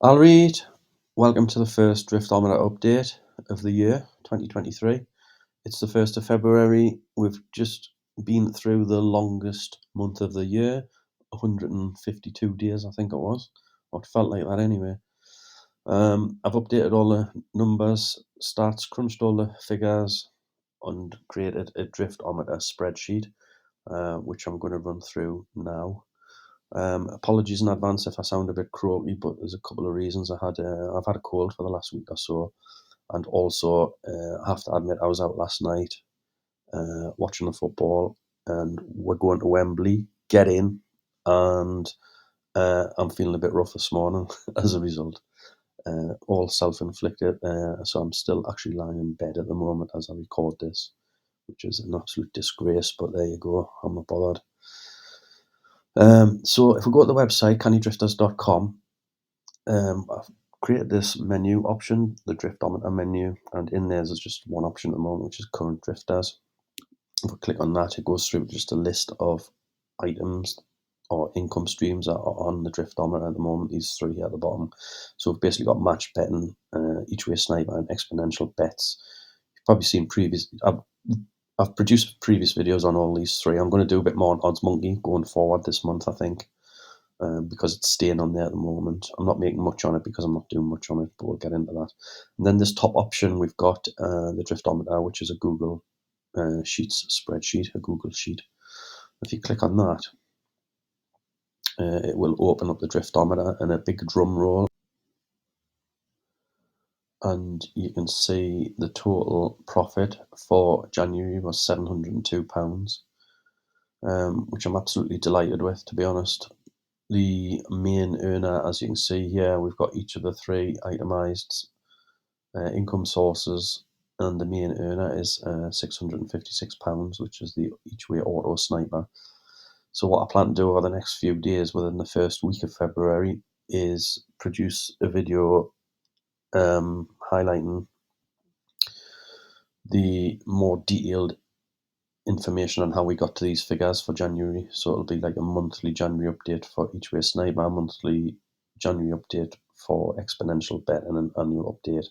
I'll read. Welcome to the first Driftometer update of the year 2023. It's the 1st of February. We've just been through the longest month of the year, 152 days, I think it was. Or it felt like that anyway. I've updated all the numbers, stats, crunched all the figures, and created a Driftometer spreadsheet, which I'm going to run through now. Apologies in advance if I sound a bit croaky, but there's a couple of reasons. I've had a cold for the last week or so, and also I have to admit I was out last night watching the football, and we're going to Wembley. Get in, and I'm feeling a bit rough this morning as a result. All self-inflicted, so I'm still actually lying in bed at the moment as I record this, which is an absolute disgrace. But there you go. I'm not bothered. So if we go to the website, cannydrifters.com, I've created this menu option, the Driftometer menu, and in there's just one option at the moment, which is current drifters. If we click on that, it goes through just a list of items or income streams that are on the Driftometer at the moment, these three here at the bottom. So we've basically got match betting, each way sniper, and exponential bets. You've probably seen I've produced previous videos on all these three. I'm going to do a bit more on Odds Monkey going forward this month, I think, because it's staying on there at the moment. I'm not making much on it because I'm not doing much on it, but we'll get into that. And then this top option, we've got the Driftometer, which is a Google Sheets spreadsheet, a Google Sheet. If you click on that, it will open up the Driftometer and a big drum roll, and you can see the total profit for January was £702, which I'm absolutely delighted with, to be honest. The main earner, as you can see here, we've got each of the three itemized income sources, and the main earner is £656, which is the each way auto sniper. So what I plan to do over the next few days within the first week of February is produce a video highlighting the more detailed information on how we got to these figures for January. So it'll be like a monthly January update for each way sniper, a monthly January update for exponential bet, and an annual update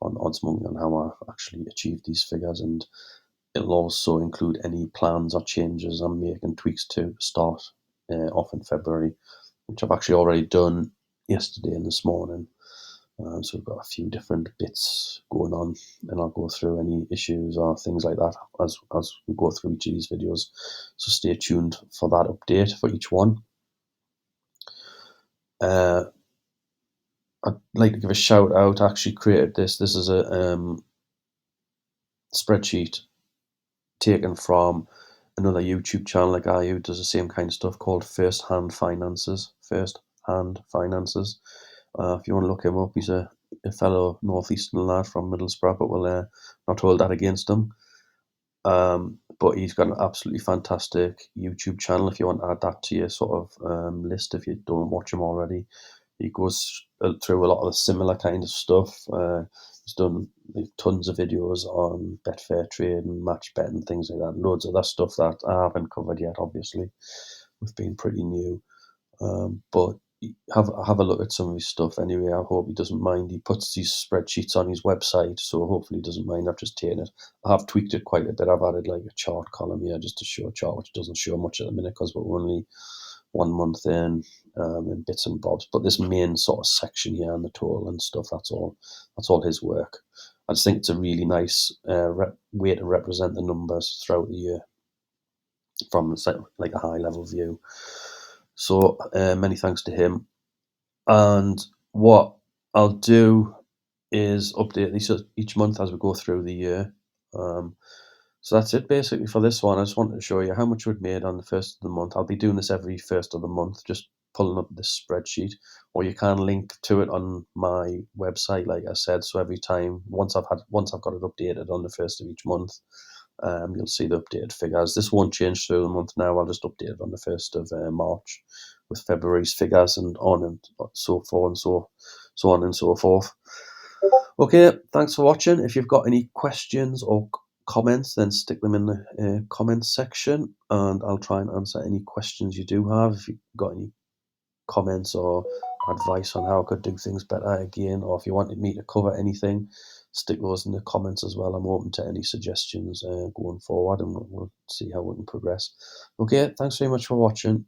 on Odds Monkey on how I actually achieved these figures. And it'll also include any plans or changes I'm making, tweaks to start off in February, which I've actually already done yesterday and this morning. So we've got a few different bits going on, and I'll go through any issues or things like that as we go through each of these videos. So stay tuned for that update for each one. I'd like to give a shout out. I actually created this. This is a spreadsheet taken from another YouTube channel, a guy who does the same kind of stuff called First Hand Finances. If you want to look him up, he's a fellow northeastern lad from Middlesbrough, but we'll not hold that against him. But he's got an absolutely fantastic YouTube channel if you want to add that to your sort of list if you don't watch him already. He goes through a lot of the similar kind of stuff. He's done like tons of videos on Betfair trade and match bet and things like that. Loads of that stuff that I haven't covered yet, obviously. We've been pretty new. But have a look at some of his stuff anyway. I hope he doesn't mind. He puts these spreadsheets on his website, so hopefully he doesn't mind. I've just taken it. I have tweaked it quite a bit. I've added like a chart column here just to show a chart, which doesn't show much at the minute because we're only 1 month in bits and bobs. But this main sort of section here and the total and stuff, that's all his work. I just think it's a really nice way to represent the numbers throughout the year from like a high level view. So many thanks to him. And what I'll do is update these each month as we go through the year. So that's it basically for this one. I just wanted to show you how much we'd made on the first of the month. I'll be doing this every first of the month, just pulling up this spreadsheet, or you can link to it on my website, like I said. So every time, once I've got it updated on the first of each month, you'll see the updated figures. This won't change through the month now. I'll just update it on the 1st of March with February's figures and on and so forth and so on and so forth. Okay, thanks for watching. If you've got any questions or comments, then stick them in the comments section, and I'll try and answer any questions you do have. If you've got any comments or advice on how I could do things better again, or if you wanted me to cover anything, stick those in the comments as well. I'm open to any suggestions going forward, and we'll see how we can progress. Okay, thanks very much for watching.